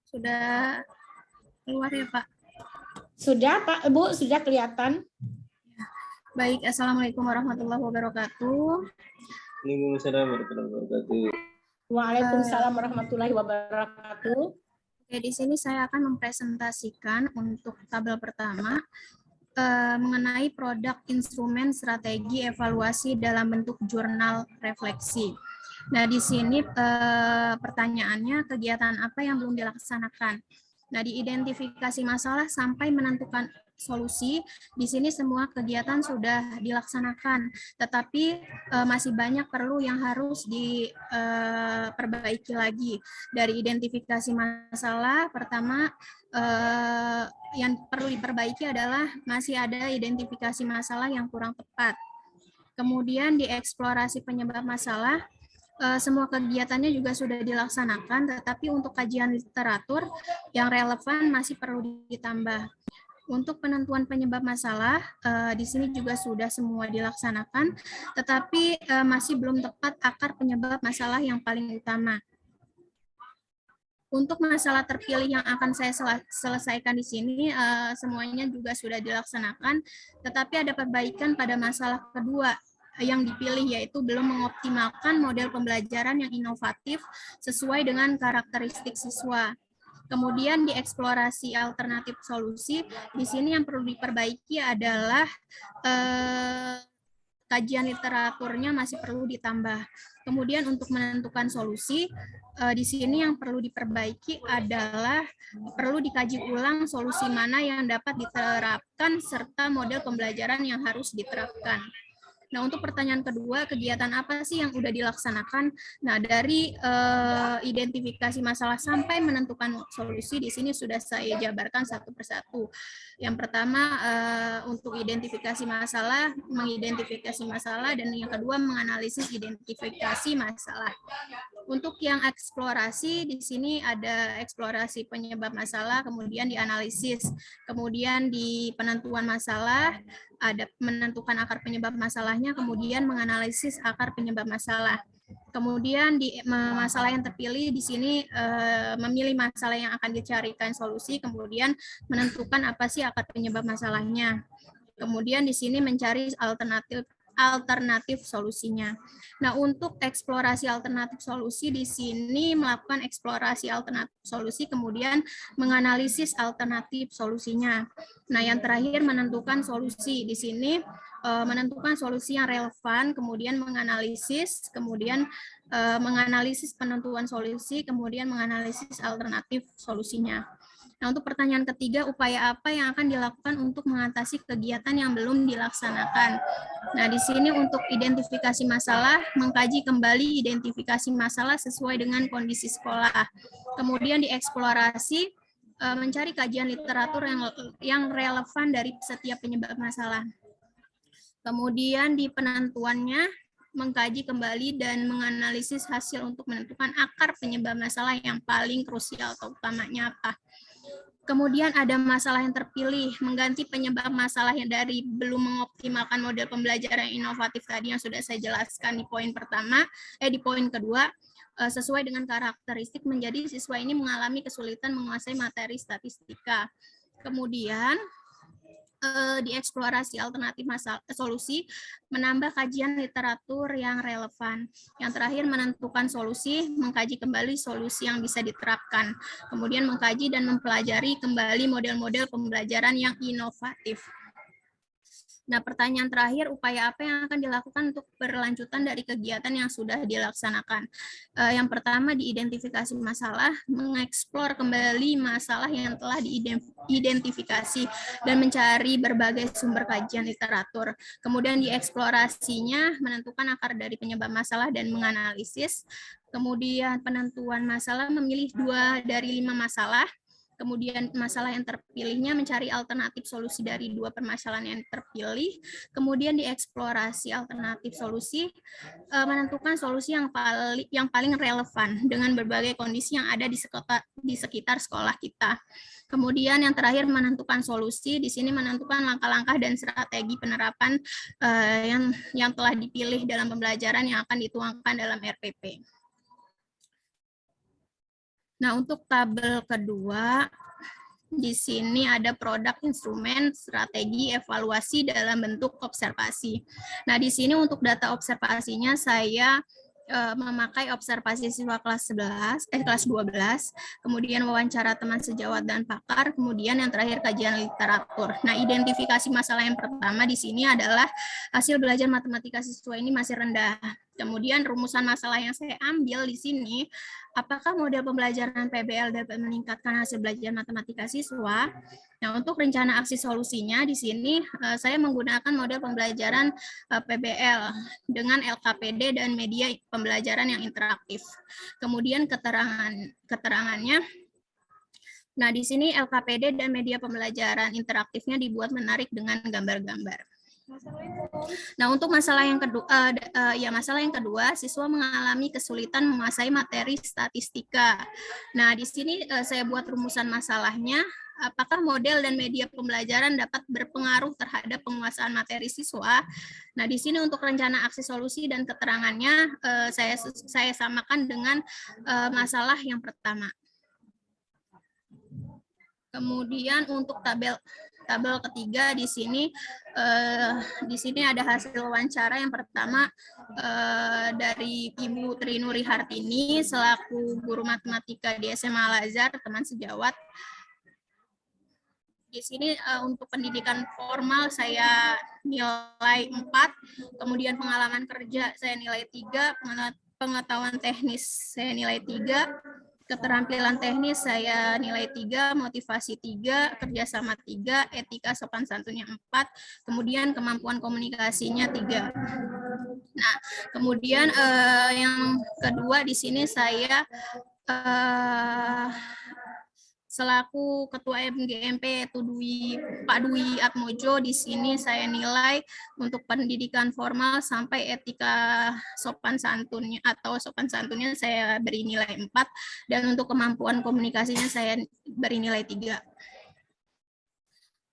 Sudah keluar ya, Pak? Sudah, Pak, Bu, sudah kelihatan. Baik, Assalamualaikum warahmatullahi wabarakatuh. Waalaikumsalam warahmatullahi wabarakatuh. Waalaikumsalam warahmatullahi wabarakatuh. Oke, di sini saya akan mempresentasikan untuk tabel pertama mengenai produk instrumen strategi evaluasi dalam bentuk jurnal refleksi. Nah, di sini pertanyaannya, kegiatan apa yang belum dilaksanakan? Nah, diidentifikasi masalah sampai menentukan solusi, di sini semua kegiatan sudah dilaksanakan, tetapi masih banyak perlu yang harus diperbaiki lagi. Dari identifikasi masalah, pertama yang perlu diperbaiki adalah masih ada identifikasi masalah yang kurang tepat. Kemudian dieksplorasi penyebab masalah, semua kegiatannya juga sudah dilaksanakan, tetapi untuk kajian literatur yang relevan masih perlu ditambah. Untuk penentuan penyebab masalah, di sini juga sudah semua dilaksanakan, tetapi masih belum tepat akar penyebab masalah yang paling utama. Untuk masalah terpilih yang akan saya selesaikan di sini, semuanya juga sudah dilaksanakan, tetapi ada perbaikan pada masalah kedua yang dipilih, yaitu belum mengoptimalkan model pembelajaran yang inovatif sesuai dengan karakteristik siswa. Kemudian dieksplorasi alternatif solusi, di sini yang perlu diperbaiki adalah kajian literaturnya masih perlu ditambah. Kemudian untuk menentukan solusi, di sini yang perlu diperbaiki adalah perlu dikaji ulang solusi mana yang dapat diterapkan serta model pembelajaran yang harus diterapkan. Nah, untuk pertanyaan kedua, kegiatan apa sih yang sudah dilaksanakan? Nah, dari identifikasi masalah sampai menentukan solusi, di sini sudah saya jabarkan satu persatu. Yang pertama, untuk identifikasi masalah, mengidentifikasi masalah, dan yang kedua, menganalisis identifikasi masalah. Untuk yang eksplorasi, di sini ada eksplorasi penyebab masalah, kemudian dianalisis, kemudian di penentuan masalah, ada menentukan akar penyebab masalahnya, kemudian menganalisis akar penyebab masalah. Kemudian di masalah yang terpilih di sini memilih masalah yang akan dicarikan solusi, kemudian menentukan apa sih akar penyebab masalahnya. Kemudian di sini mencari alternatif solusinya. Nah, untuk eksplorasi alternatif solusi di sini melakukan eksplorasi alternatif solusi, kemudian menganalisis alternatif solusinya. Nah, yang terakhir menentukan solusi. Di sini menentukan solusi yang relevan, kemudian menganalisis, kemudian menganalisis penentuan solusi, kemudian menganalisis alternatif solusinya. Nah, untuk pertanyaan ketiga, upaya apa yang akan dilakukan untuk mengatasi kegiatan yang belum dilaksanakan? Nah, di sini untuk identifikasi masalah, mengkaji kembali identifikasi masalah sesuai dengan kondisi sekolah. Kemudian dieksplorasi, mencari kajian literatur yang relevan dari setiap penyebab masalah. Kemudian di penentuannya, mengkaji kembali dan menganalisis hasil untuk menentukan akar penyebab masalah yang paling krusial atau utamanya apa. Kemudian ada masalah yang terpilih, mengganti penyebab masalah yang dari belum mengoptimalkan model pembelajaran yang inovatif tadi yang sudah saya jelaskan di poin pertama, di poin kedua, sesuai dengan karakteristik menjadi siswa ini mengalami kesulitan menguasai materi statistika. Kemudian dieksplorasi alternatif solusi, menambah kajian literatur yang relevan. Yang terakhir menentukan solusi, mengkaji kembali solusi yang bisa diterapkan. Kemudian mengkaji dan mempelajari kembali model-model pembelajaran yang inovatif. Nah, pertanyaan terakhir, upaya apa yang akan dilakukan untuk berlanjutan dari kegiatan yang sudah dilaksanakan? Yang pertama, diidentifikasi masalah, mengeksplor kembali masalah yang telah diidentifikasi, dan mencari berbagai sumber kajian literatur. Kemudian dieksplorasinya, menentukan akar dari penyebab masalah dan menganalisis. Kemudian penentuan masalah, memilih 2 dari 5 masalah. Kemudian masalah yang terpilihnya mencari alternatif solusi dari 2 permasalahan yang terpilih. Kemudian dieksplorasi alternatif solusi, menentukan solusi yang paling relevan dengan berbagai kondisi yang ada di sekitar sekolah kita. Kemudian yang terakhir menentukan solusi, di sini menentukan langkah-langkah dan strategi penerapan yang telah dipilih dalam pembelajaran yang akan dituangkan dalam RPP. Nah, untuk tabel kedua, di sini ada produk, instrumen, strategi, evaluasi dalam bentuk observasi. Nah, di sini untuk data observasinya saya memakai observasi siswa kelas 12, kemudian wawancara teman sejawat dan pakar, kemudian yang terakhir kajian literatur. Nah, identifikasi masalah yang pertama di sini adalah hasil belajar matematika siswa ini masih rendah. Kemudian rumusan masalah yang saya ambil di sini, apakah model pembelajaran PBL dapat meningkatkan hasil belajar matematika siswa? Nah, untuk rencana aksi solusinya di sini saya menggunakan model pembelajaran PBL dengan LKPD dan media pembelajaran yang interaktif. Kemudian keterangannya, nah di sini LKPD dan media pembelajaran interaktifnya dibuat menarik dengan gambar-gambar. Nah, untuk masalah yang kedua, siswa mengalami kesulitan menguasai materi statistika. Nah, di sini saya buat rumusan masalahnya. Apakah model dan media pembelajaran dapat berpengaruh terhadap penguasaan materi siswa? Nah, di sini untuk rencana aksi solusi dan keterangannya saya samakan dengan masalah yang pertama. Kemudian untuk tabel ketiga di sini ada hasil wawancara yang pertama dari Ibu Trinuri Hartini selaku guru matematika di SMA Al Azhar, teman sejawat. Di sini untuk pendidikan formal saya nilai 4, kemudian pengalaman kerja saya nilai 3, pengetahuan teknis saya nilai 3, keterampilan teknis saya nilai 3, motivasi 3, kerjasama 3, etika sopan santunnya 4, kemudian kemampuan komunikasinya 3. Nah, kemudian yang kedua di sini saya selaku Ketua MGMP Pak Dwi Atmojo, di sini saya nilai untuk pendidikan formal sampai etika sopan santunnya saya beri nilai 4, dan untuk kemampuan komunikasinya saya beri nilai 3.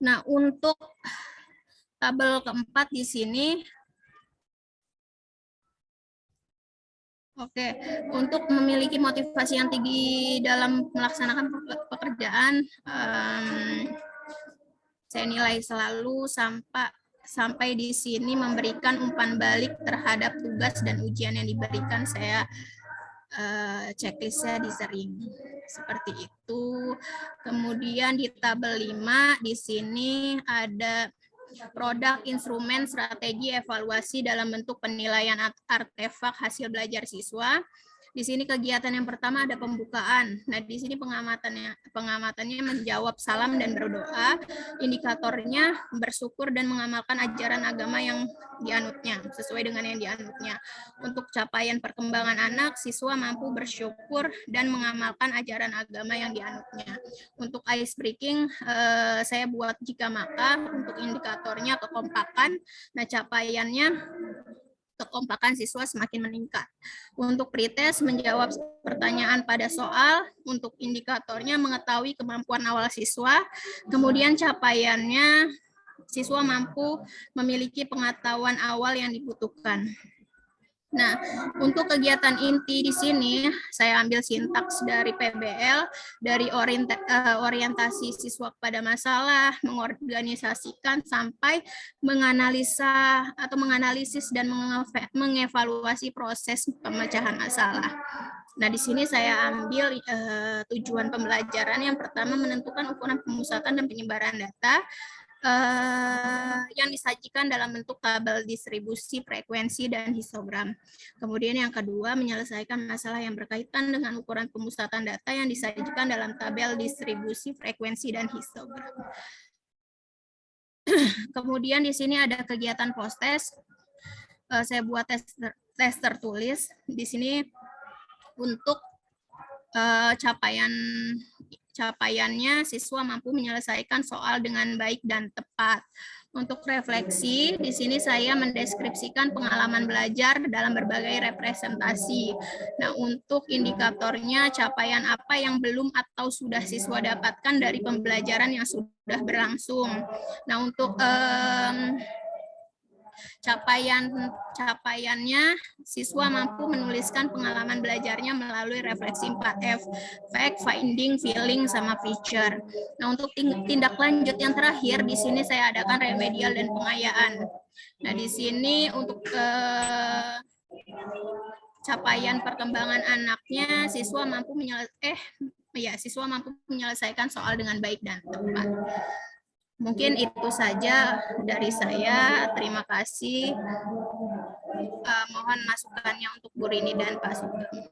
Nah, untuk tabel keempat di sini, untuk memiliki motivasi yang tinggi dalam melaksanakan pekerjaan, saya nilai selalu sampai di sini memberikan umpan balik terhadap tugas dan ujian yang diberikan. Saya checklistnya disering seperti itu. Kemudian di tabel 5 di sini ada produk, instrumen, strategi, evaluasi dalam bentuk penilaian artefak hasil belajar siswa. Di sini kegiatan yang pertama ada pembukaan. Nah, di sini pengamatannya menjawab salam dan berdoa. Indikatornya bersyukur dan mengamalkan ajaran agama yang dianutnya, sesuai dengan yang dianutnya. Untuk capaian perkembangan anak, siswa mampu bersyukur dan mengamalkan ajaran agama yang dianutnya. Untuk ice breaking, saya buat jika maka. Untuk indikatornya kekompakan. Nah, capaiannya kekompakan siswa semakin meningkat. Untuk pretest menjawab pertanyaan pada soal, untuk indikatornya mengetahui kemampuan awal siswa, kemudian capaiannya siswa mampu memiliki pengetahuan awal yang dibutuhkan. Nah, untuk kegiatan inti di sini, saya ambil sintaks dari PBL, dari orientasi siswa kepada masalah, mengorganisasikan, sampai menganalisa atau menganalisis dan mengevaluasi proses pemecahan masalah. Nah, di sini saya ambil tujuan pembelajaran. Yang pertama, menentukan ukuran pemusatan dan penyebaran data yang disajikan dalam bentuk tabel distribusi, frekuensi, dan histogram. Kemudian yang kedua, menyelesaikan masalah yang berkaitan dengan ukuran pemusatan data yang disajikan dalam tabel distribusi, frekuensi, dan histogram. Kemudian di sini ada kegiatan post-test. Saya buat tes tertulis. Di sini untuk capaiannya siswa mampu menyelesaikan soal dengan baik dan tepat. Untuk refleksi, di sini saya mendeskripsikan pengalaman belajar dalam berbagai representasi. Nah, untuk indikatornya capaian apa yang belum atau sudah siswa dapatkan dari pembelajaran yang sudah berlangsung. Nah, untuk Capaiannya, siswa mampu menuliskan pengalaman belajarnya melalui refleksi 4F, fact, finding, feeling, sama feature. Nah, untuk tindak lanjut yang terakhir, di sini saya adakan remedial dan pengayaan. Nah, di sini untuk capaian perkembangan anaknya, siswa mampu menyelesaikan soal dengan baik dan tepat. Mungkin itu saja dari saya. Terima kasih. Mohon masukannya untuk Bu Rini dan Pak Sugeng.